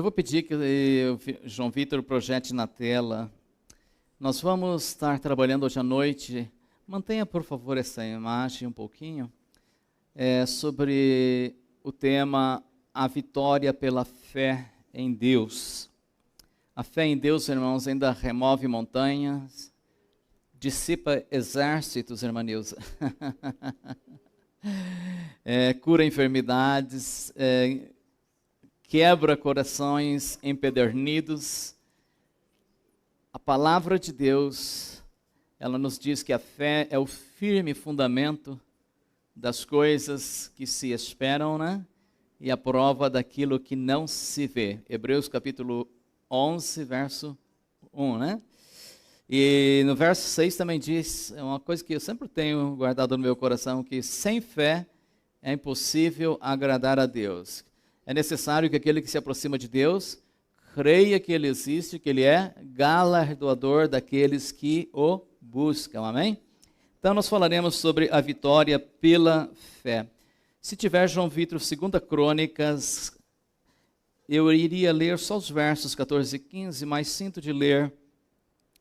Eu vou pedir que o João Vitor projete na tela. Nós vamos estar trabalhando hoje à noite. Mantenha, por favor, essa imagem um pouquinho. Sobre o tema A Vitória pela Fé em Deus. A fé em Deus, irmãos, ainda remove montanhas, dissipa exércitos, irmã Nilza. Cura enfermidades, quebra corações empedernidos. A palavra de Deus, ela nos diz que a fé é o firme fundamento das coisas que se esperam, né? E a prova daquilo que não se vê. Hebreus capítulo 11, verso 1, né? E no verso 6 também diz, é uma coisa que eu sempre tenho guardado no meu coração, que sem fé é impossível agradar a Deus. É necessário que aquele que se aproxima de Deus creia que Ele existe, que Ele é galardoador daqueles que o buscam, amém? Então nós falaremos sobre a vitória pela fé. Se tiver João Vitor, 2 Crônicas, eu iria ler só os versos 14 e 15, mas sinto de ler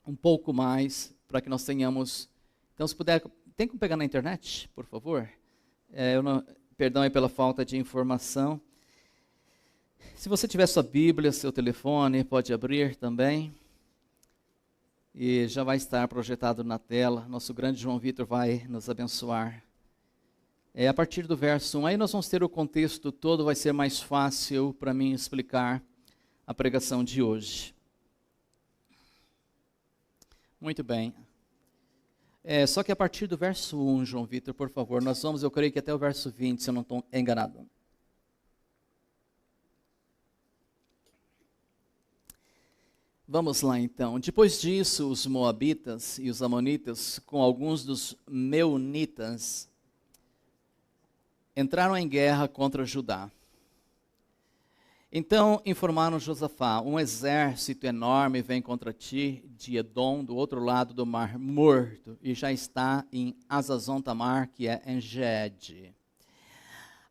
um pouco mais, para que nós tenhamos... Então, se puder, tem como pegar na internet, por favor? Perdão aí pela falta de informação. Se você tiver sua Bíblia, seu telefone, pode abrir também. E já vai estar projetado na tela. Nosso grande João Vitor vai nos abençoar. A partir do verso 1, aí nós vamos ter o contexto todo, vai ser mais fácil para mim explicar a pregação de hoje. Muito bem. Só que a partir do verso 1, João Vitor, por favor, nós vamos, eu creio que até o verso 20, se eu não estou enganado. Vamos lá então. Depois disso, os moabitas e os amonitas, com alguns dos meunitas, entraram em guerra contra Judá. Então informaram Josafá: um exército enorme vem contra ti de Edom, do outro lado do Mar Morto, e já está em Hazazon-Tamar, que é em Gede.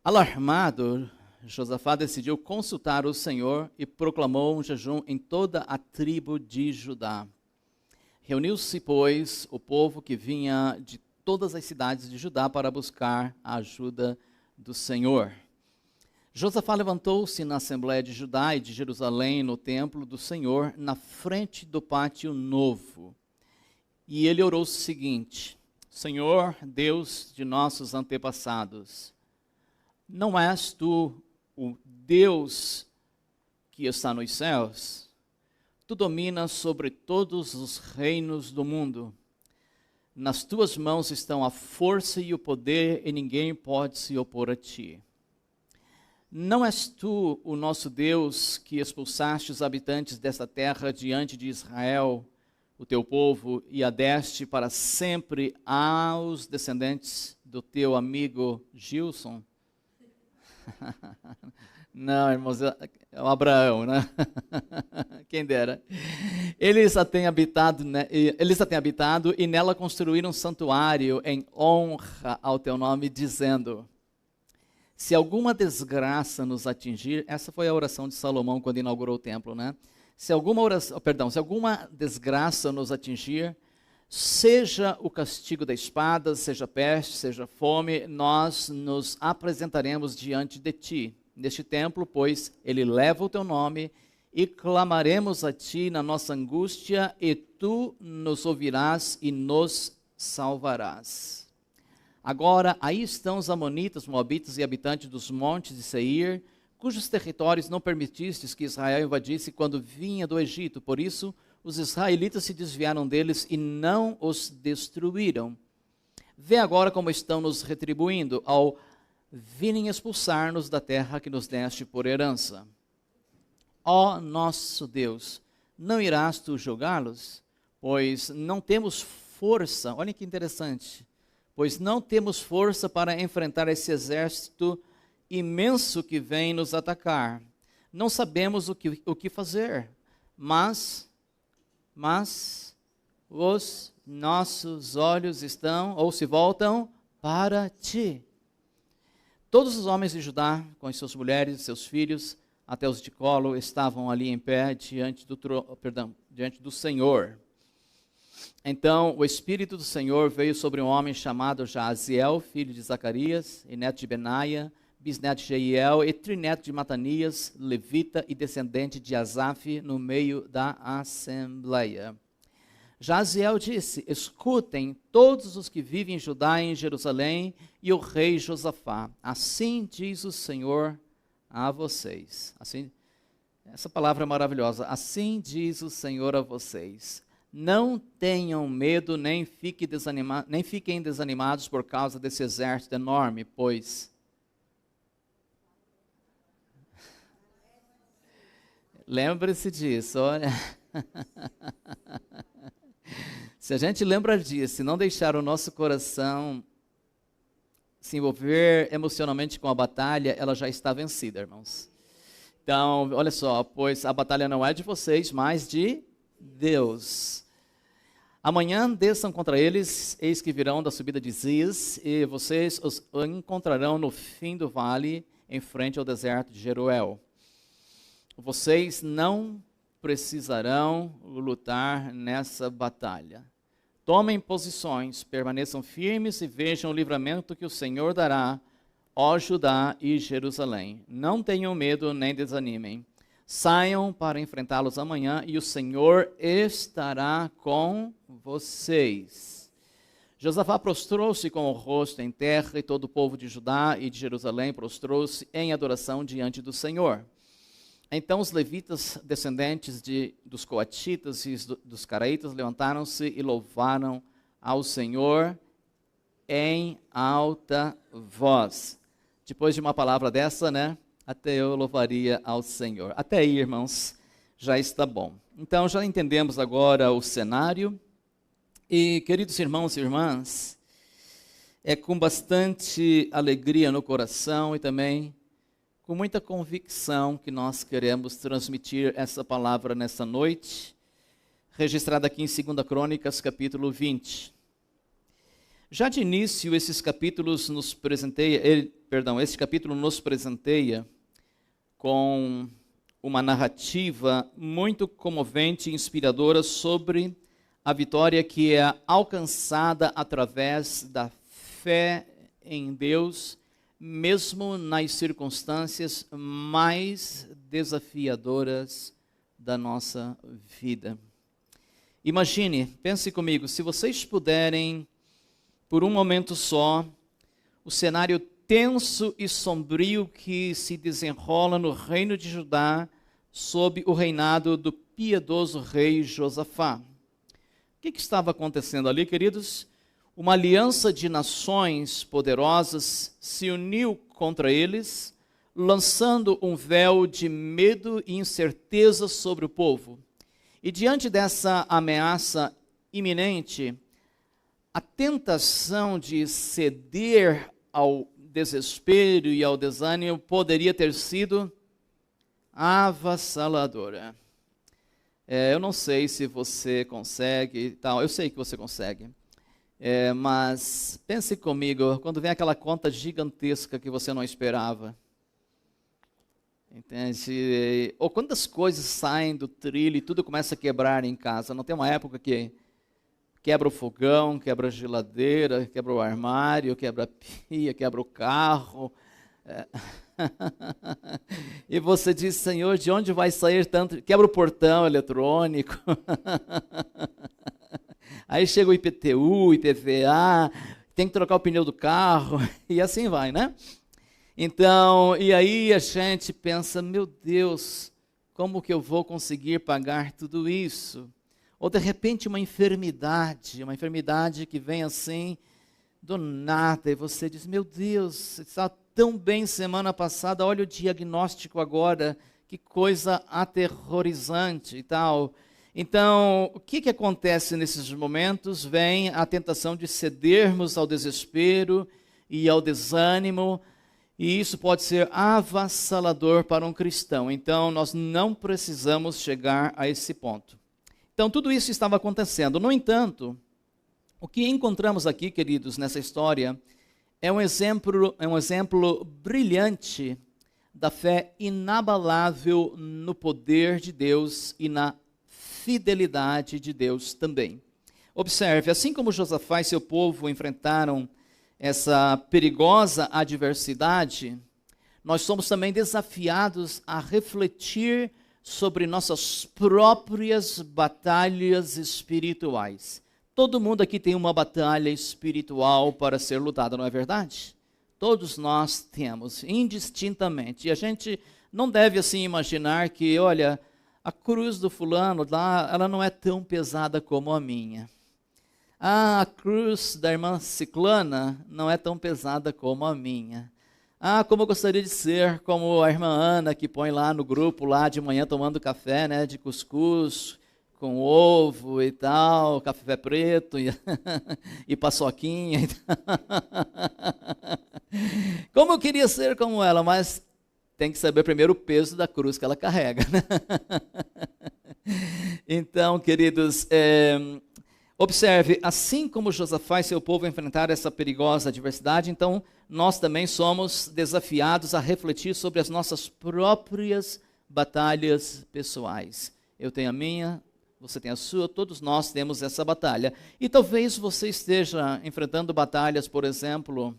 Alarmado, Josafá decidiu consultar o Senhor e proclamou um jejum em toda a tribo de Judá. Reuniu-se, pois, o povo que vinha de todas as cidades de Judá para buscar a ajuda do Senhor. Josafá levantou-se na Assembleia de Judá e de Jerusalém, no templo do Senhor, na frente do pátio novo. E ele orou o seguinte: Senhor, Deus de nossos antepassados, não és tu o Deus que está nos céus? Tu dominas sobre todos os reinos do mundo. Nas tuas mãos estão a força e o poder, e ninguém pode se opor a ti. Não és tu o nosso Deus que expulsaste os habitantes desta terra diante de Israel, o teu povo, e a deste para sempre aos descendentes do teu amigo Gilson? Não, irmãos, é o Abraão, né? Quem dera. Eles a têm habitado e nela construíram um santuário em honra ao teu nome, dizendo: se alguma desgraça nos atingir, essa foi a oração de Salomão quando inaugurou o templo, né? Se alguma desgraça nos atingir, seja o castigo da espada, seja peste, seja fome, nós nos apresentaremos diante de ti, neste templo, pois ele leva o teu nome, e clamaremos a ti na nossa angústia, e tu nos ouvirás e nos salvarás. Agora, aí estão os amonitas, moabitas e habitantes dos montes de Seir, cujos territórios não permitistes que Israel invadisse quando vinha do Egito. Por isso, os israelitas se desviaram deles e não os destruíram. Vê agora como estão nos retribuindo ao virem expulsar-nos da terra que nos deste por herança. Ó nosso Deus, não irás tu julgá-los? Pois não temos força, olha que interessante, pois não temos força para enfrentar esse exército imenso que vem nos atacar. Não sabemos o que fazer, mas os nossos olhos estão, ou se voltam, para ti. Todos os homens de Judá, com as suas mulheres e seus filhos, até os de colo, estavam ali em pé diante do Senhor. Então o Espírito do Senhor veio sobre um homem chamado Jaziel, filho de Zacarias, e neto de Benaia, bisneto de Jeiel, e trineto de Matanias, levita e descendente de Asaf, no meio da assembleia. Jaziel disse: escutem todos os que vivem em Judá e em Jerusalém, e o rei Josafá. Assim diz o Senhor a vocês. Assim, essa palavra é maravilhosa. Assim diz o Senhor a vocês: não tenham medo, nem fiquem desanimados por causa desse exército enorme, pois lembre-se disso, olha. Se a gente lembra disso, se não deixar o nosso coração se envolver emocionalmente com a batalha, ela já está vencida, irmãos. Então, olha só, pois a batalha não é de vocês, mas de Deus. Amanhã desçam contra eles, eis que virão da subida de Ziz, e vocês os encontrarão no fim do vale, em frente ao deserto de Jeruel. Vocês não precisarão lutar nessa batalha. Tomem posições, permaneçam firmes e vejam o livramento que o Senhor dará, ó Judá e Jerusalém. Não tenham medo nem desanimem. Saiam para enfrentá-los amanhã e o Senhor estará com vocês. Josafá prostrou-se com o rosto em terra, e todo o povo de Judá e de Jerusalém prostrou-se em adoração diante do Senhor. Então os levitas, descendentes dos coatitas e dos caraitas, levantaram-se e louvaram ao Senhor em alta voz. Depois de uma palavra dessa, né? Até eu louvaria ao Senhor. Até aí, irmãos, já está bom. Então já entendemos agora o cenário. E, queridos irmãos e irmãs, é com bastante alegria no coração e também com muita convicção que nós queremos transmitir essa palavra nessa noite, registrada aqui em 2 Crônicas, capítulo 20. Já de início, esse capítulo nos presenteia com uma narrativa muito comovente e inspiradora sobre a vitória que é alcançada através da fé em Deus, mesmo nas circunstâncias mais desafiadoras da nossa vida. Imagine, pense comigo, se vocês puderem, por um momento só, o cenário tenso e sombrio que se desenrola no reino de Judá sob o reinado do piedoso rei Josafá. O que estava acontecendo ali, queridos? Uma aliança de nações poderosas se uniu contra eles, lançando um véu de medo e incerteza sobre o povo. E diante dessa ameaça iminente, a tentação de ceder ao desespero e ao desânimo poderia ter sido avassaladora. Eu não sei se você consegue e tal, eu sei que você consegue. Mas pense comigo, quando vem aquela conta gigantesca que você não esperava, entende? Ou quando as coisas saem do trilho e tudo começa a quebrar em casa. Não tem uma época que quebra o fogão, quebra a geladeira, quebra o armário, quebra a pia, quebra o carro. E você diz: Senhor, de onde vai sair tanto? Quebra o portão eletrônico. Aí chega o IPTU, IPVA, tem que trocar o pneu do carro, e assim vai, né? Então, e aí a gente pensa: meu Deus, como que eu vou conseguir pagar tudo isso? Ou de repente uma enfermidade que vem assim, do nada, e você diz: meu Deus, está tão bem semana passada, olha o diagnóstico agora, que coisa aterrorizante e tal. Então, o que acontece nesses momentos? Vem a tentação de cedermos ao desespero e ao desânimo, e isso pode ser avassalador para um cristão. Então, nós não precisamos chegar a esse ponto. Então, tudo isso estava acontecendo. No entanto, o que encontramos aqui, queridos, nessa história, é um exemplo brilhante da fé inabalável no poder de Deus e na fidelidade de Deus também. Observe, assim como Josafá e seu povo enfrentaram essa perigosa adversidade, nós somos também desafiados a refletir sobre nossas próprias batalhas espirituais. Todo mundo aqui tem uma batalha espiritual para ser lutada, não é verdade? Todos nós temos, indistintamente. E a gente não deve assim imaginar que, olha, a cruz do fulano lá, ela não é tão pesada como a minha. A cruz da irmã Ciclana não é tão pesada como a minha. Como eu gostaria de ser como a irmã Ana, que põe lá no grupo, lá de manhã, tomando café, né, de cuscuz, com ovo e tal, café preto e paçoquinha. Como eu queria ser como ela, mas tem que saber primeiro o peso da cruz que ela carrega, né? Então, queridos, observe, assim como Josafá e seu povo enfrentaram essa perigosa adversidade, então nós também somos desafiados a refletir sobre as nossas próprias batalhas pessoais. Eu tenho a minha, você tem a sua, todos nós temos essa batalha. E talvez você esteja enfrentando batalhas, por exemplo,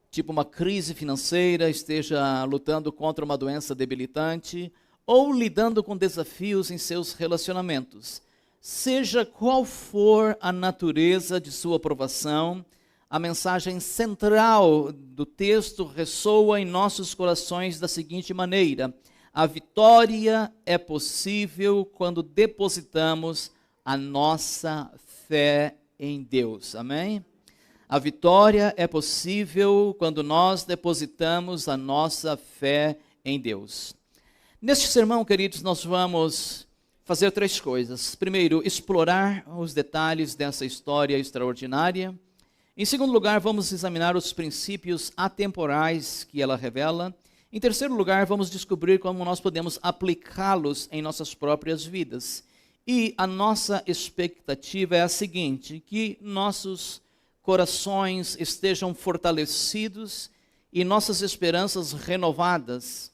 tipo uma crise financeira, esteja lutando contra uma doença debilitante, ou lidando com desafios em seus relacionamentos. Seja qual for a natureza de sua provação, a mensagem central do texto ressoa em nossos corações da seguinte maneira: a vitória é possível quando depositamos a nossa fé em Deus. Amém? A vitória é possível quando nós depositamos a nossa fé em Deus. Neste sermão, queridos, nós vamos fazer três coisas. Primeiro, explorar os detalhes dessa história extraordinária. Em segundo lugar, vamos examinar os princípios atemporais que ela revela. Em terceiro lugar, vamos descobrir como nós podemos aplicá-los em nossas próprias vidas. E a nossa expectativa é a seguinte: que nossos corações estejam fortalecidos e nossas esperanças renovadas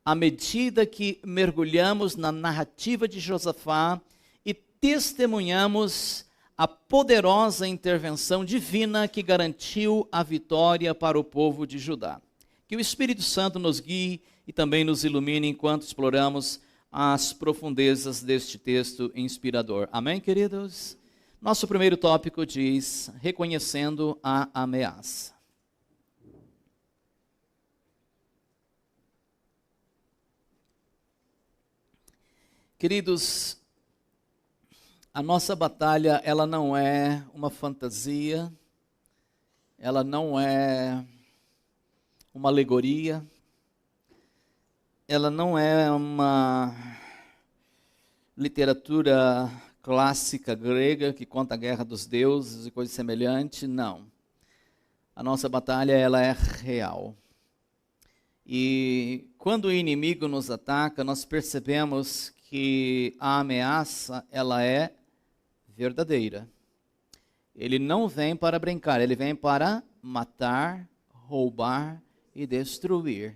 à medida que mergulhamos na narrativa de Josafá e testemunhamos a poderosa intervenção divina que garantiu a vitória para o povo de Judá. Que o Espírito Santo nos guie e também nos ilumine enquanto exploramos as profundezas deste texto inspirador. Amém, queridos? Nosso primeiro tópico diz: reconhecendo a ameaça. Queridos, a nossa batalha, ela não é uma fantasia, ela não é uma alegoria, ela não é uma literatura clássica grega que conta a guerra dos deuses e coisa semelhante, não. A nossa batalha, ela é real. E quando o inimigo nos ataca, nós percebemos que a ameaça, ela é verdadeira. Ele não vem para brincar, ele vem para matar, roubar e destruir.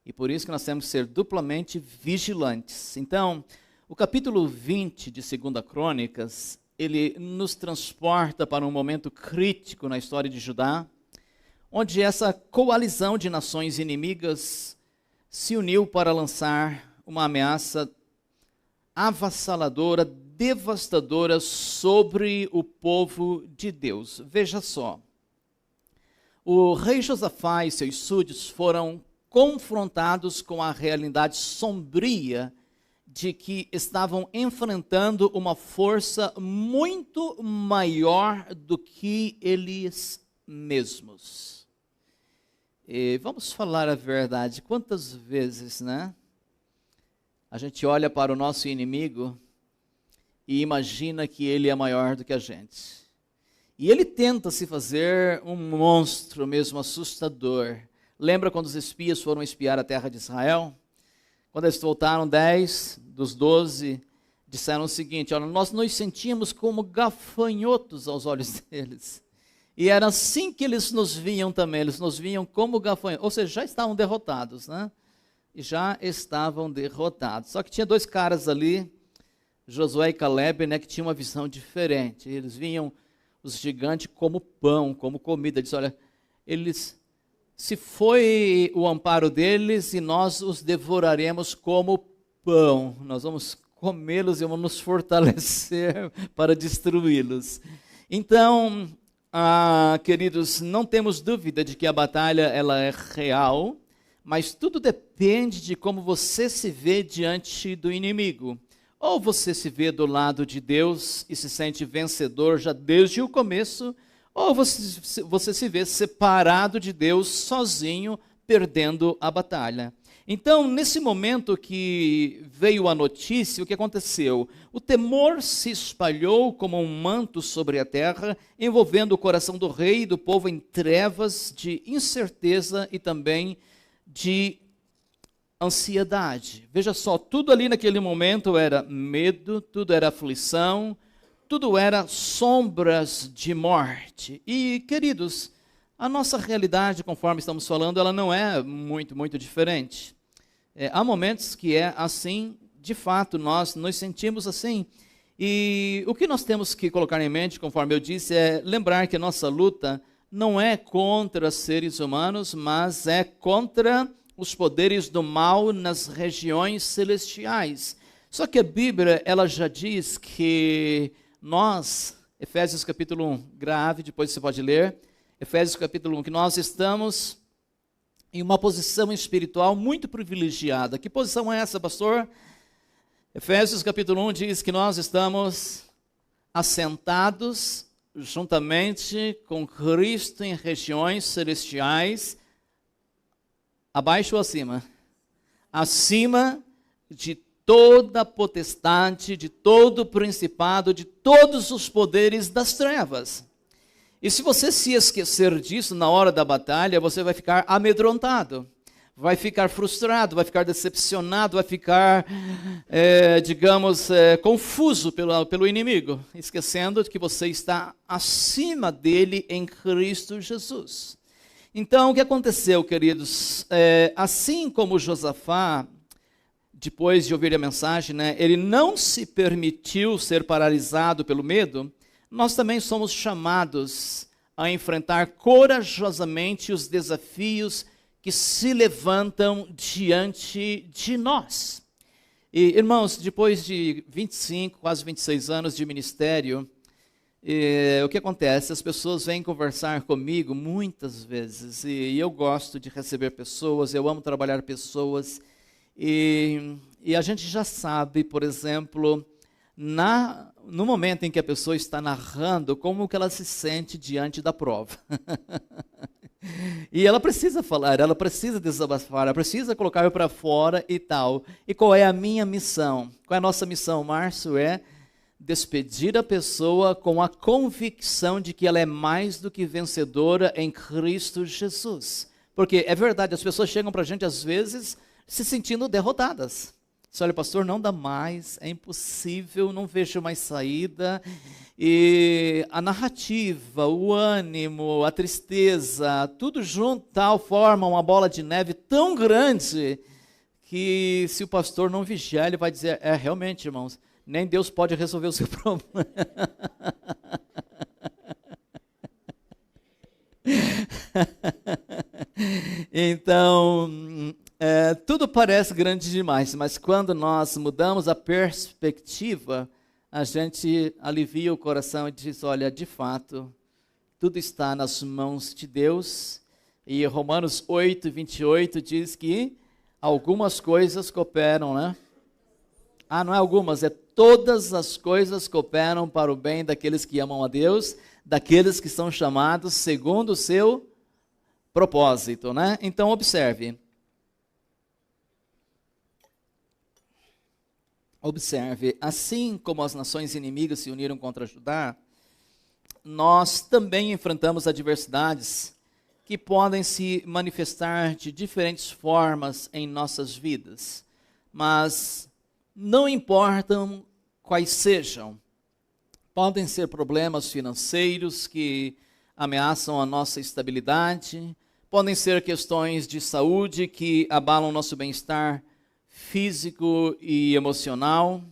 E por isso que nós temos que ser duplamente vigilantes. Então, o capítulo 20 de 2 Crônicas, ele nos transporta para um momento crítico na história de Judá, onde essa coalizão de nações inimigas se uniu para lançar uma ameaça avassaladora, devastadora sobre o povo de Deus. Veja só, o rei Josafá e seus súditos foram confrontados com a realidade sombria de que estavam enfrentando uma força muito maior do que eles mesmos. E vamos falar a verdade, quantas vezes, né? A gente olha para o nosso inimigo e imagina que ele é maior do que a gente. E ele tenta se fazer um monstro mesmo assustador. Lembra quando os espias foram espiar a terra de Israel? Quando eles voltaram, 10 dos 12 disseram o seguinte: olha, nós nos sentimos como gafanhotos aos olhos deles. E era assim que eles nos viam também, eles nos viam como gafanhotos, ou seja, já estavam derrotados, né? E já estavam derrotados. Só que tinha dois caras ali, Josué e Caleb, né, que tinham uma visão diferente. Eles viam os gigantes como pão, como comida. Eles, olha, se foi o amparo deles e nós os devoraremos como pão. Nós vamos comê-los e vamos nos fortalecer para destruí-los. Então, queridos, não temos dúvida de que a batalha ela é real, mas tudo depende de como você se vê diante do inimigo. Ou você se vê do lado de Deus e se sente vencedor já desde o começo, ou você se vê separado de Deus, sozinho, perdendo a batalha. Então, nesse momento que veio a notícia, o que aconteceu? O temor se espalhou como um manto sobre a terra, envolvendo o coração do rei e do povo em trevas de incerteza e também de ansiedade. Veja só, tudo ali naquele momento era medo, tudo era aflição, tudo era sombras de morte. E, queridos, a nossa realidade, conforme estamos falando, ela não é muito diferente. Há momentos que é assim, de fato, nós nos sentimos assim. E o que nós temos que colocar em mente, conforme eu disse, é lembrar que a nossa luta não é contra seres humanos, mas é contra os poderes do mal nas regiões celestiais. Só que a Bíblia, ela já diz que nós, Efésios capítulo 1, grave, depois você pode ler, Efésios capítulo 1, que nós estamos em uma posição espiritual muito privilegiada. Que posição é essa, pastor? Efésios capítulo 1 diz que nós estamos assentados juntamente com Cristo em regiões celestiais, abaixo ou acima? Acima de toda potestade, de todo principado, de todos os poderes das trevas. E se você se esquecer disso na hora da batalha, você vai ficar amedrontado, vai ficar frustrado, vai ficar decepcionado, vai ficar, confuso pelo inimigo, esquecendo de que você está acima dele em Cristo Jesus. Então, o que aconteceu, queridos? Assim como Josafá, depois de ouvir a mensagem, né, ele não se permitiu ser paralisado pelo medo, nós também somos chamados a enfrentar corajosamente os desafios que se levantam diante de nós. E, irmãos, depois de 25, quase 26 anos de ministério, o que acontece? As pessoas vêm conversar comigo muitas vezes, e eu gosto de receber pessoas, eu amo trabalhar pessoas, e a gente já sabe, por exemplo, no momento em que a pessoa está narrando, como que ela se sente diante da prova. E ela precisa falar, ela precisa desabafar, ela precisa colocar para fora e tal. E qual é a minha missão? Qual é a nossa missão, Márcio? É despedir a pessoa com a convicção de que ela é mais do que vencedora em Cristo Jesus. Porque é verdade, as pessoas chegam para a gente às vezes se sentindo derrotadas. Você olha, pastor, não dá mais, é impossível, não vejo mais saída. E a narrativa, o ânimo, a tristeza, tudo junto tal, forma uma bola de neve tão grande que se o pastor não vigiar, ele vai dizer, realmente, irmãos, nem Deus pode resolver o seu problema. Então, tudo parece grande demais, mas quando nós mudamos a perspectiva, a gente alivia o coração e diz, olha, de fato, tudo está nas mãos de Deus. E Romanos 8, 28 diz que algumas coisas cooperam, né? Não é algumas, é todas as coisas cooperam para o bem daqueles que amam a Deus, daqueles que são chamados segundo o seu propósito, né? Então, observe. Observe, assim como as nações inimigas se uniram contra Judá, nós também enfrentamos adversidades que podem se manifestar de diferentes formas em nossas vidas, mas não importam quais sejam. Podem ser problemas financeiros que ameaçam a nossa estabilidade, podem ser questões de saúde que abalam nosso bem-estar físico e emocional,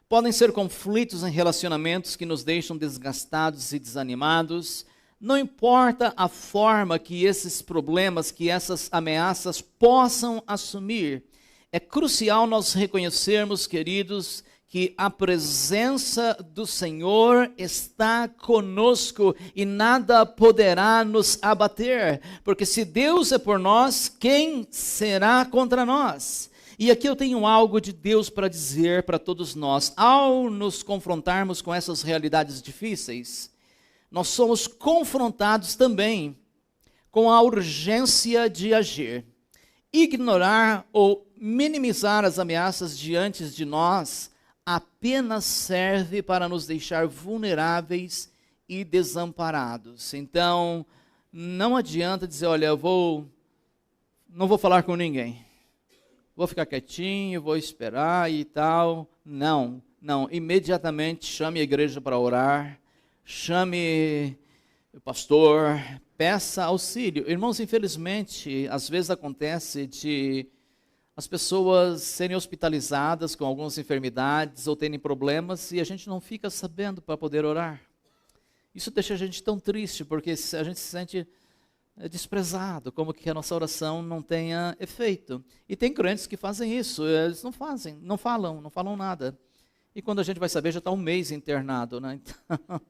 podem ser conflitos em relacionamentos que nos deixam desgastados e desanimados. Não importa a forma que esses problemas, que essas ameaças possam assumir, é crucial nós reconhecermos, queridos, que a presença do Senhor está conosco e nada poderá nos abater, porque se Deus é por nós, quem será contra nós? E aqui eu tenho algo de Deus para dizer para todos nós. Ao nos confrontarmos com essas realidades difíceis, nós somos confrontados também com a urgência de agir. Ignorar ou minimizar as ameaças diante de nós apenas serve para nos deixar vulneráveis e desamparados. Então, não adianta dizer, olha, não vou falar com ninguém. Vou ficar quietinho, vou esperar e tal. Não. Imediatamente chame a igreja para orar, chame o pastor, peça auxílio. Irmãos, infelizmente, às vezes acontece de as pessoas serem hospitalizadas com algumas enfermidades ou terem problemas e a gente não fica sabendo para poder orar. Isso deixa a gente tão triste, porque a gente se sente desprezado, como que a nossa oração não tenha efeito. E tem crentes que fazem isso, eles não falam nada. E quando a gente vai saber, já está um mês internado, né? Então...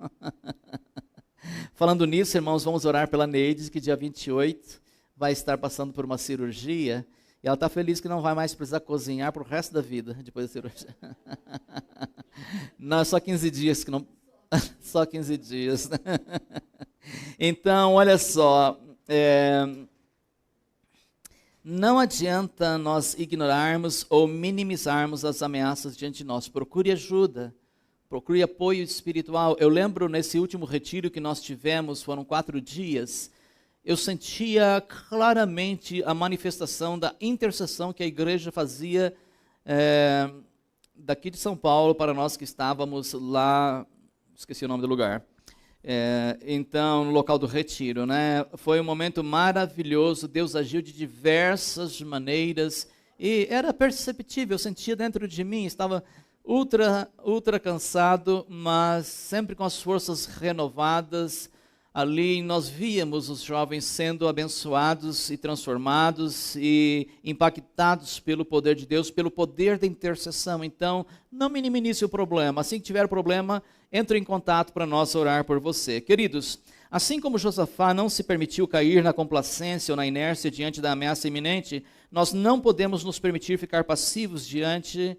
Falando nisso, irmãos, vamos orar pela Neide, que dia 28 vai estar passando por uma cirurgia, e ela está feliz que não vai mais precisar cozinhar para o resto da vida, depois da cirurgia. Não, só 15 dias que não... Só 15 dias. Então, olha só, não adianta nós ignorarmos ou minimizarmos as ameaças diante de nós. Procure ajuda, procure apoio espiritual. Eu lembro nesse último retiro que nós tivemos, foram 4 dias, eu sentia claramente a manifestação da intercessão que a igreja fazia daqui de São Paulo para nós que estávamos lá, esqueci o nome do lugar. Então, no local do retiro, né? Foi um momento maravilhoso, Deus agiu de diversas maneiras e era perceptível, eu sentia dentro de mim, estava ultra cansado, mas sempre com as forças renovadas. Ali nós víamos os jovens sendo abençoados e transformados e impactados pelo poder de Deus, pelo poder da intercessão. Então, não minimize o problema. Assim que tiver problema, entre em contato para nós orar por você. Queridos, assim como Josafá não se permitiu cair na complacência ou na inércia diante da ameaça iminente, nós não podemos nos permitir ficar passivos diante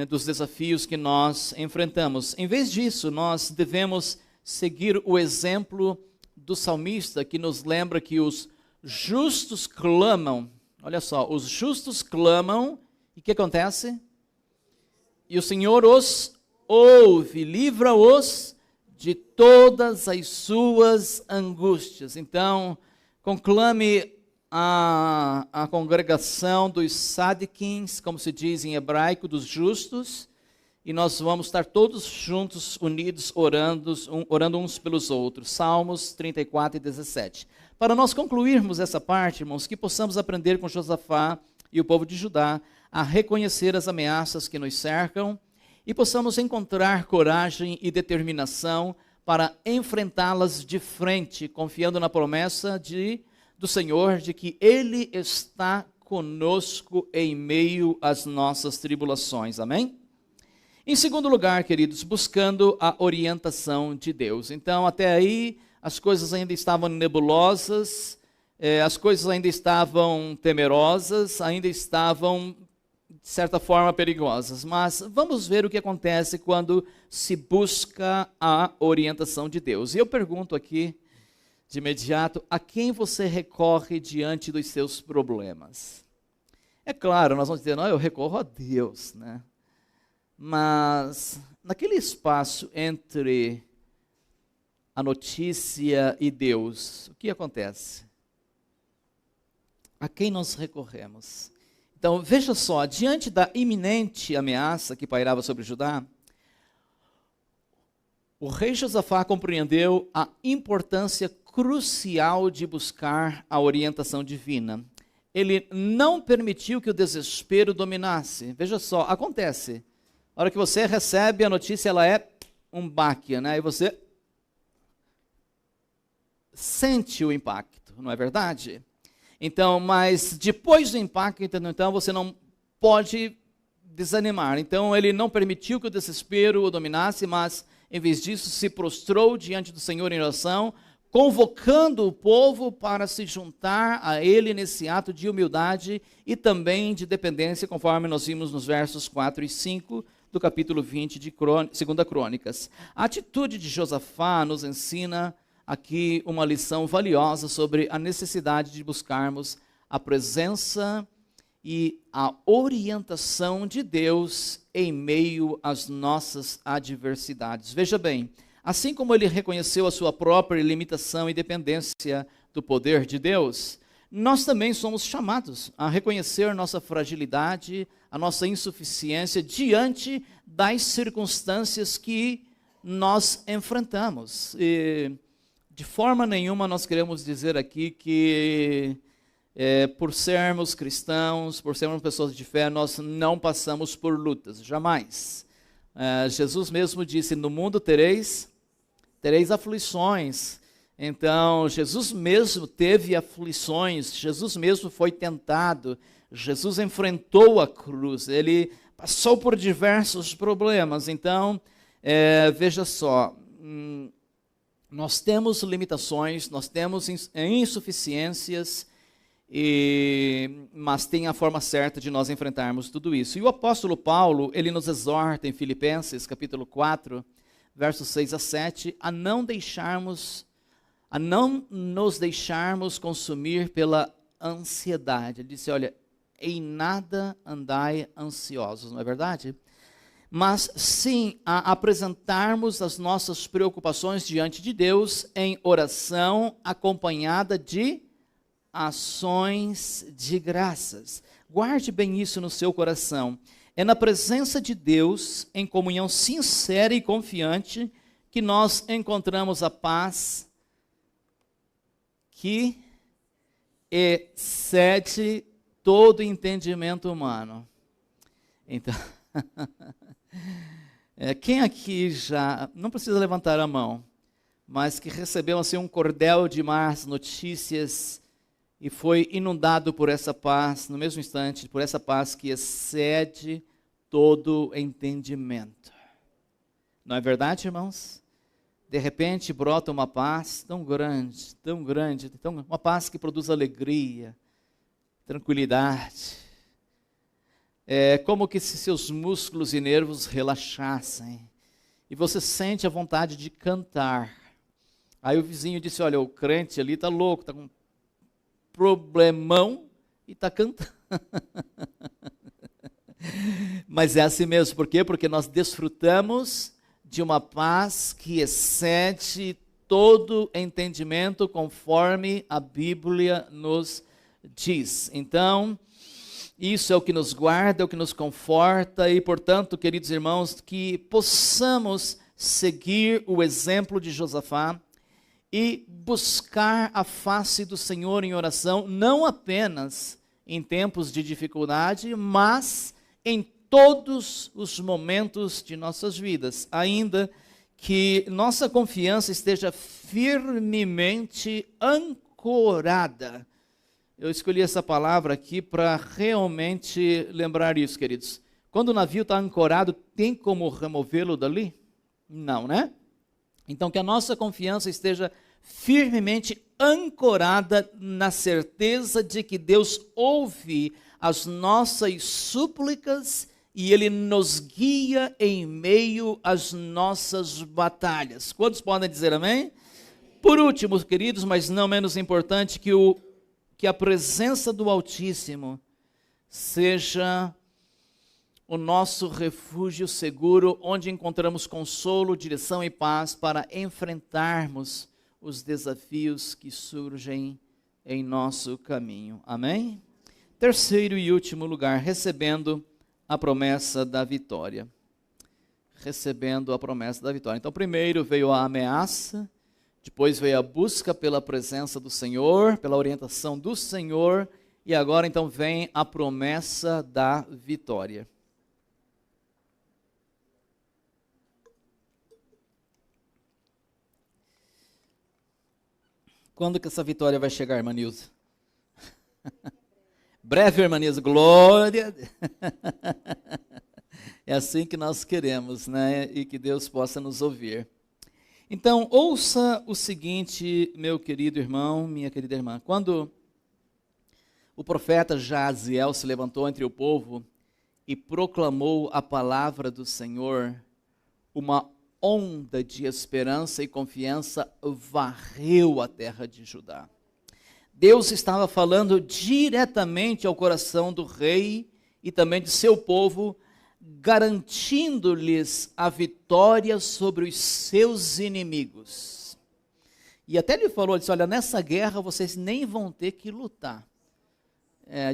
dos desafios que nós enfrentamos. Em vez disso, nós devemos seguir o exemplo do salmista, que nos lembra que os justos clamam. Olha só, os justos clamam, e o que acontece? E o Senhor os ouve, livra-os de todas as suas angústias. Então, conclame a congregação dos tzadikins, como se diz em hebraico, dos justos, e nós vamos estar todos juntos, unidos, orando uns pelos outros. Salmos 34 e 17. Para nós concluirmos essa parte, irmãos, que possamos aprender com Josafá e o povo de Judá a reconhecer as ameaças que nos cercam e possamos encontrar coragem e determinação para enfrentá-las de frente, confiando na promessa do Senhor de que Ele está conosco em meio às nossas tribulações. Amém? Em segundo lugar, queridos, buscando a orientação de Deus. Então, até aí, as coisas ainda estavam nebulosas, as coisas ainda estavam temerosas, ainda estavam, de certa forma, perigosas. Mas vamos ver o que acontece quando se busca a orientação de Deus. E eu pergunto aqui, de imediato, a quem você recorre diante dos seus problemas? É claro, nós vamos dizer, não, eu recorro a Deus, né? Mas, naquele espaço entre a notícia e Deus, o que acontece? A quem nós recorremos? Então, veja só, diante da iminente ameaça que pairava sobre Judá, o rei Josafá compreendeu a importância crucial de buscar a orientação divina. Ele não permitiu que o desespero dominasse. Veja só, acontece. A hora que você recebe a notícia, ela é um baque, né? E você sente o impacto, não é verdade? Então, mas depois do impacto, então você não pode desanimar. Então, ele não permitiu que o desespero o dominasse, mas, em vez disso, se prostrou diante do Senhor em oração, convocando o povo para se juntar a ele nesse ato de humildade e também de dependência, conforme nós vimos nos versos 4 e 5 do capítulo 20 de 2 Crônicas. A atitude de Josafá nos ensina aqui uma lição valiosa sobre a necessidade de buscarmos a presença e a orientação de Deus em meio às nossas adversidades. Veja bem, assim como ele reconheceu a sua própria limitação e dependência do poder de Deus, nós também somos chamados a reconhecer nossa fragilidade, a nossa insuficiência diante das circunstâncias que nós enfrentamos. E de forma nenhuma nós queremos dizer aqui que por sermos cristãos, por sermos pessoas de fé, nós não passamos por lutas, jamais. Jesus mesmo disse, no mundo tereis aflições. Então, Jesus mesmo teve aflições, Jesus mesmo foi tentado, Jesus enfrentou a cruz, ele passou por diversos problemas. Então, veja só, nós temos limitações, nós temos insuficiências, mas tem a forma certa de nós enfrentarmos tudo isso. E o apóstolo Paulo, ele nos exorta em Filipenses, capítulo 4, versos 6 a 7, a não nos deixarmos consumir pela ansiedade. Ele disse, olha, em nada andai ansiosos, não é verdade? Mas sim a apresentarmos as nossas preocupações diante de Deus em oração acompanhada de ações de graças. Guarde bem isso no seu coração. É na presença de Deus, em comunhão sincera e confiante, que nós encontramos a paz que excede todo entendimento humano. Então, quem aqui já, não precisa levantar a mão, mas que recebeu assim um cordel de más notícias e foi inundado por essa paz, no mesmo instante, por essa paz que excede todo entendimento. Não é verdade, irmãos? De repente brota uma paz tão grande, uma paz que produz alegria, tranquilidade. É como que se seus músculos e nervos relaxassem. E você sente a vontade de cantar. Aí o vizinho disse, olha, o crente ali está louco, está com um problemão e está cantando. Mas é assim mesmo, por quê? Porque nós desfrutamos de uma paz que excede todo entendimento, conforme a Bíblia nos diz. Então, isso é o que nos guarda, é o que nos conforta e, portanto, queridos irmãos, que possamos seguir o exemplo de Josafá e buscar a face do Senhor em oração, não apenas em tempos de dificuldade, mas em todos os momentos de nossas vidas, ainda que nossa confiança esteja firmemente ancorada. Eu escolhi essa palavra aqui para realmente lembrar isso, queridos. Quando o navio está ancorado, tem como removê-lo dali? Não, né? Então, que a nossa confiança esteja firmemente ancorada na certeza de que Deus ouve as nossas súplicas e Ele nos guia em meio às nossas batalhas. Quantos podem dizer amém? Por último, queridos, mas não menos importante, que a presença do Altíssimo seja o nosso refúgio seguro, onde encontramos consolo, direção e paz para enfrentarmos os desafios que surgem em nosso caminho. Amém? Terceiro e último lugar, recebendo a promessa da vitória. Recebendo a promessa da vitória. Então, primeiro veio a ameaça, depois veio a busca pela presença do Senhor, pela orientação do Senhor, e agora então vem a promessa da vitória. Quando que essa vitória vai chegar, irmã Nilza? Breve, irmã Nilza, glória. É assim que nós queremos, né? E que Deus possa nos ouvir. Então, ouça o seguinte, meu querido irmão, minha querida irmã. Quando o profeta Jaziel se levantou entre o povo e proclamou a palavra do Senhor, uma onda de esperança e confiança varreu a terra de Judá. Deus estava falando diretamente ao coração do rei e também de seu povo, garantindo-lhes a vitória sobre os seus inimigos. E até ele falou, disse, olha, nessa guerra vocês nem vão ter que lutar.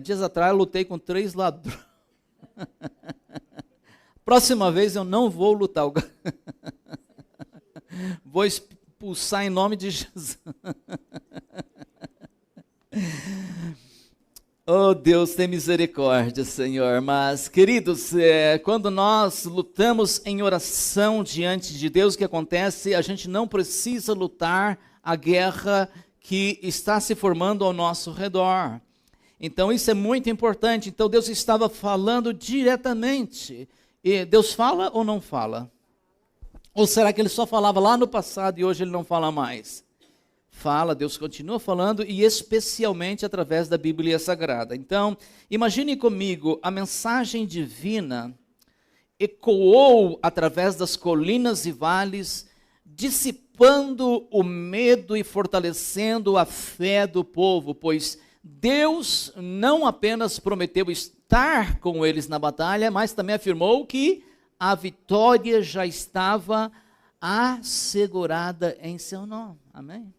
Dias atrás eu lutei com 3 ladrões. Próxima vez eu não vou lutar. Vou expulsar em nome de Jesus. Oh, Deus, tem misericórdia, Senhor. Mas, queridos, quando nós lutamos em oração diante de Deus, o que acontece? A gente não precisa lutar a guerra que está se formando ao nosso redor. Então, isso é muito importante. Então, Deus estava falando diretamente. E Deus fala ou não fala? Ou será que Ele só falava lá no passado e hoje Ele não fala mais? Fala, Deus continua falando e especialmente através da Bíblia Sagrada. Então, imagine comigo, a mensagem divina ecoou através das colinas e vales, dissipando o medo e fortalecendo a fé do povo, pois Deus não apenas prometeu estar com eles na batalha, mas também afirmou que a vitória já estava assegurada em seu nome. Amém?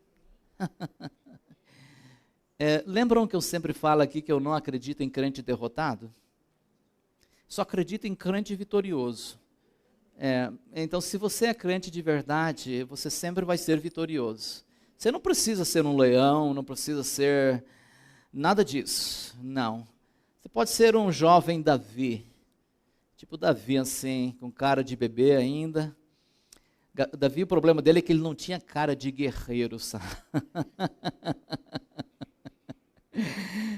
Lembram que eu sempre falo aqui que eu não acredito em crente derrotado? Só acredito em crente vitorioso. Então, se você é crente de verdade, você sempre vai ser vitorioso. Você não precisa ser um leão, não precisa ser nada disso, não. Você pode ser um jovem Davi, tipo Davi assim, com cara de bebê ainda. Davi, o problema dele é que ele não tinha cara de guerreiro, sabe?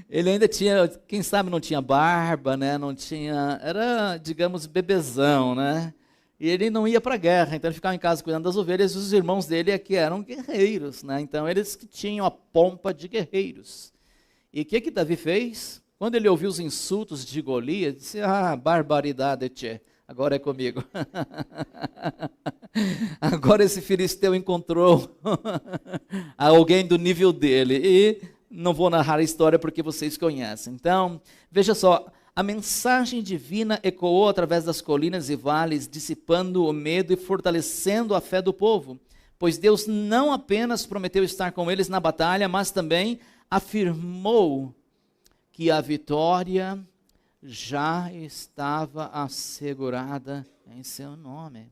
Ele ainda tinha, quem sabe não tinha barba, né? Não tinha, era, digamos, bebezão, né? E ele não ia para a guerra, então ele ficava em casa cuidando das ovelhas, e os irmãos dele aqui eram guerreiros, né? Então eles que tinham a pompa de guerreiros. E o que Davi fez? Quando ele ouviu os insultos de Golias, disse, barbaridade, tchê. Agora é comigo. Agora esse filisteu encontrou alguém do nível dele. E não vou narrar a história porque vocês conhecem. Então, veja só, a mensagem divina ecoou através das colinas e vales, dissipando o medo e fortalecendo a fé do povo. Pois Deus não apenas prometeu estar com eles na batalha, mas também afirmou que a vitória já estava assegurada em seu nome.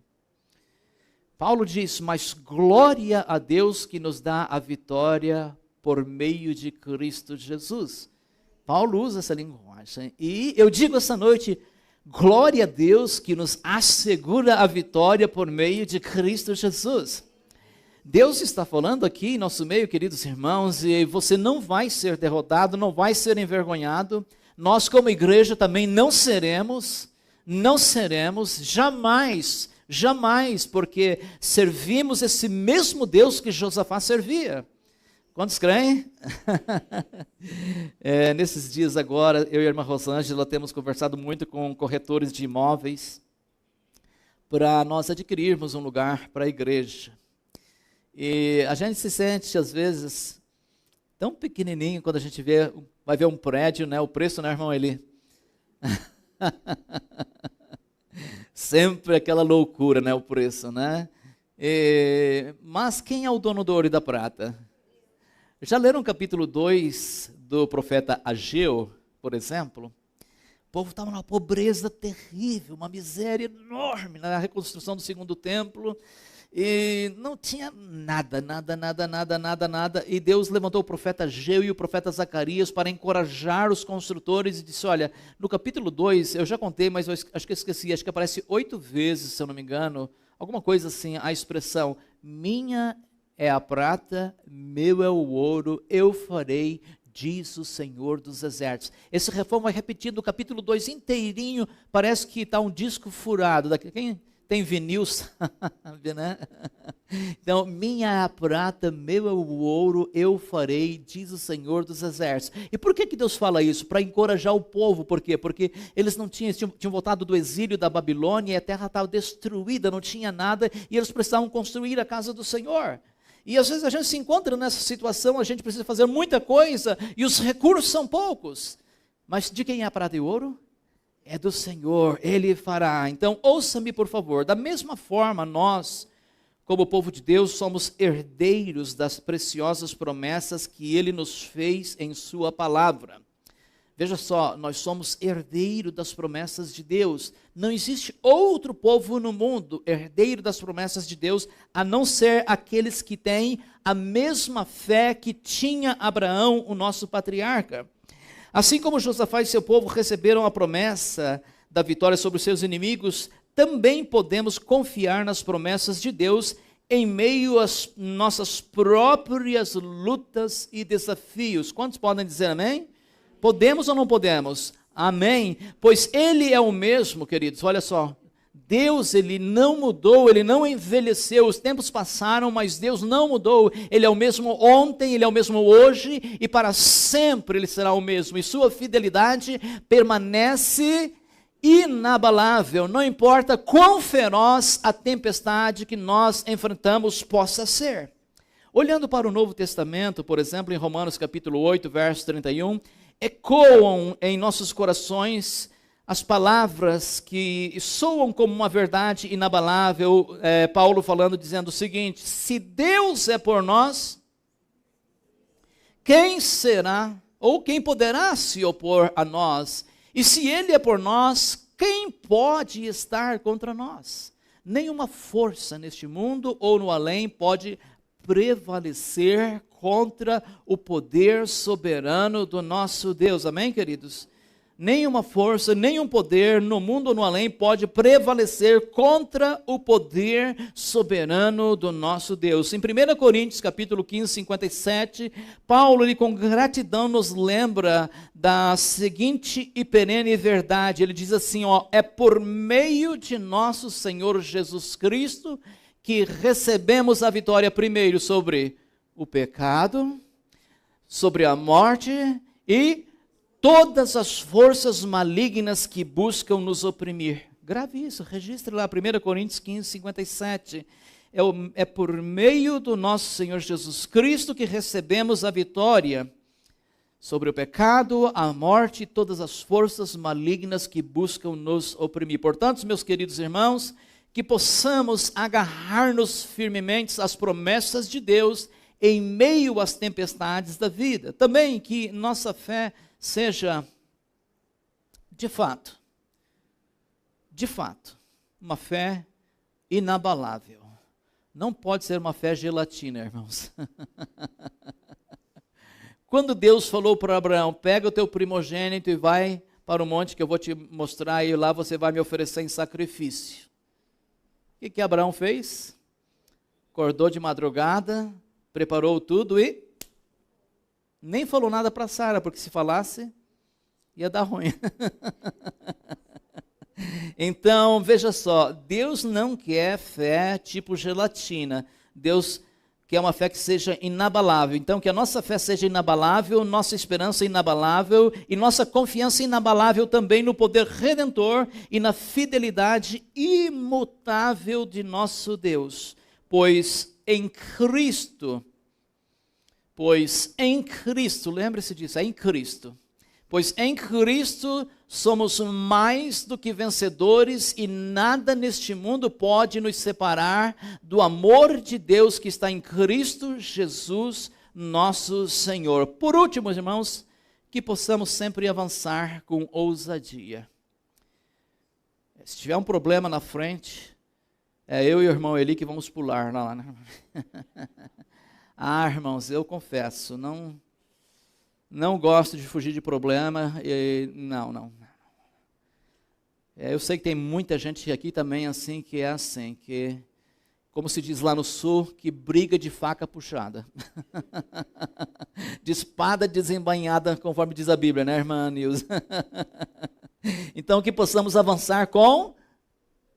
Paulo diz, mas glória a Deus que nos dá a vitória por meio de Cristo Jesus. Paulo usa essa linguagem. E eu digo essa noite, glória a Deus que nos assegura a vitória por meio de Cristo Jesus. Deus está falando aqui em nosso meio, queridos irmãos, e você não vai ser derrotado, não vai ser envergonhado. Nós, como igreja, também não seremos, jamais, porque servimos esse mesmo Deus que Josafá servia. Quantos creem? Nesses dias agora, eu e a irmã Rosângela temos conversado muito com corretores de imóveis para nós adquirirmos um lugar para a igreja. E a gente se sente, às vezes, tão pequenininho quando a gente vai ver um prédio, né? O preço, né, irmão Eli? Sempre aquela loucura, né? O preço, né? Mas quem é o dono do ouro e da prata? Já leram o capítulo 2 do profeta Ageu, por exemplo? O povo estava numa pobreza terrível, uma miséria enorme na reconstrução do segundo templo. E não tinha nada, e Deus levantou o profeta Ageu e o profeta Zacarias para encorajar os construtores e disse, olha, no capítulo 2, eu já contei, mas eu acho que eu esqueci, acho que aparece 8 vezes, se eu não me engano, alguma coisa assim, a expressão, minha é a prata, meu é o ouro, eu farei, diz o Senhor dos Exércitos. Esse refrão vai repetindo o capítulo 2 inteirinho, parece que está um disco furado. Quem tem vinil sabe, né? Então, minha é a prata, meu é o ouro, eu farei, diz o Senhor dos Exércitos. E por que Deus fala isso? Para encorajar o povo. Por quê? Porque eles não tinham voltado do exílio da Babilônia, e a terra estava destruída, não tinha nada, e eles precisavam construir a casa do Senhor. E às vezes a gente se encontra nessa situação, a gente precisa fazer muita coisa, e os recursos são poucos. Mas de quem é a prata e o ouro? É do Senhor, Ele fará. Então ouça-me por favor, da mesma forma nós, como povo de Deus, somos herdeiros das preciosas promessas que Ele nos fez em sua palavra. Veja só, nós somos herdeiros das promessas de Deus. Não existe outro povo no mundo herdeiro das promessas de Deus, a não ser aqueles que têm a mesma fé que tinha Abraão, o nosso patriarca. Assim como Josafá e seu povo receberam a promessa da vitória sobre os seus inimigos, também podemos confiar nas promessas de Deus em meio às nossas próprias lutas e desafios. Quantos podem dizer amém? Podemos ou não podemos? Amém? Pois Ele é o mesmo, queridos, olha só. Deus, Ele não mudou, Ele não envelheceu, os tempos passaram, mas Deus não mudou. Ele é o mesmo ontem, Ele é o mesmo hoje, e para sempre Ele será o mesmo. E sua fidelidade permanece inabalável, não importa quão feroz a tempestade que nós enfrentamos possa ser. Olhando para o Novo Testamento, por exemplo, em Romanos capítulo 8, verso 31, ecoam em nossos corações as palavras que soam como uma verdade inabalável, Paulo falando, dizendo o seguinte, se Deus é por nós, quem será, ou quem poderá se opor a nós? E se Ele é por nós, quem pode estar contra nós? Nenhuma força neste mundo ou no além pode prevalecer contra o poder soberano do nosso Deus. Amém, queridos? Nenhuma força, nenhum poder no mundo ou no além pode prevalecer contra o poder soberano do nosso Deus. Em 1 Coríntios, capítulo 15, 57, Paulo, ele com gratidão nos lembra da seguinte e perene verdade. Ele diz assim, ó, é por meio de nosso Senhor Jesus Cristo que recebemos a vitória primeiro sobre o pecado, sobre a morte e todas as forças malignas que buscam nos oprimir. Grave isso, registre lá, 1 Coríntios 15, 57. É por meio do nosso Senhor Jesus Cristo que recebemos a vitória sobre o pecado, a morte e todas as forças malignas que buscam nos oprimir. Portanto, meus queridos irmãos, que possamos agarrar-nos firmemente às promessas de Deus em meio às tempestades da vida. Também que nossa fé seja, de fato, uma fé inabalável. Não pode ser uma fé gelatina, irmãos. Quando Deus falou para Abraão, pega o teu primogênito e vai para o monte que eu vou te mostrar e lá você vai me oferecer em sacrifício. O que Abraão fez? Acordou de madrugada, preparou tudo e nem falou nada para Sara, porque se falasse, ia dar ruim. Então, veja só, Deus não quer fé tipo gelatina. Deus quer uma fé que seja inabalável. Então, que a nossa fé seja inabalável, nossa esperança inabalável e nossa confiança inabalável também no poder redentor e na fidelidade imutável de nosso Deus. Pois em Cristo, lembre-se disso, é em Cristo. Pois em Cristo somos mais do que vencedores e nada neste mundo pode nos separar do amor de Deus que está em Cristo Jesus, nosso Senhor. Por último, irmãos, que possamos sempre avançar com ousadia. Se tiver um problema na frente, É eu e o irmão Eli que vamos pular lá, né? Ah, irmãos, eu confesso, não gosto de fugir de problema, não. Eu sei que tem muita gente aqui também assim, que é assim, que, como se diz lá no sul, que briga de faca puxada. De espada desembainhada, conforme diz a Bíblia, né, irmã Nilza? Então, que possamos avançar com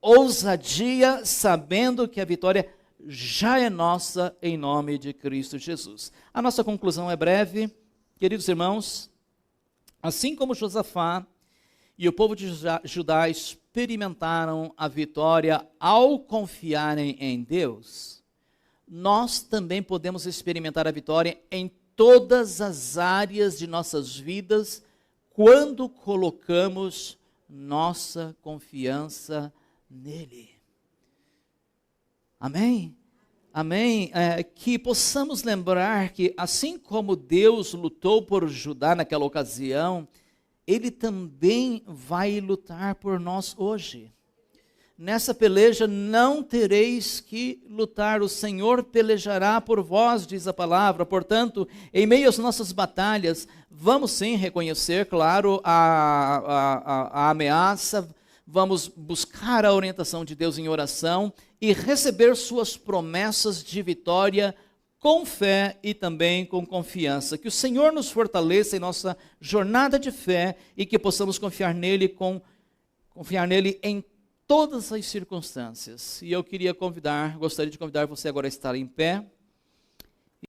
ousadia, sabendo que a vitória já é nossa em nome de Cristo Jesus. A nossa conclusão é breve, queridos irmãos. Assim como Josafá e o povo de Judá experimentaram a vitória ao confiarem em Deus, nós também podemos experimentar a vitória em todas as áreas de nossas vidas, quando colocamos nossa confiança nele. Amém? Amém? Que possamos lembrar que, assim como Deus lutou por Judá naquela ocasião, Ele também vai lutar por nós hoje. Nessa peleja não tereis que lutar, o Senhor pelejará por vós, diz a palavra. Portanto, em meio às nossas batalhas, vamos sim reconhecer, claro, a ameaça, vamos buscar a orientação de Deus em oração e receber suas promessas de vitória com fé e também com confiança. Que o Senhor nos fortaleça em nossa jornada de fé e que possamos confiar nele em todas as circunstâncias. E eu gostaria de convidar você agora a estar em pé.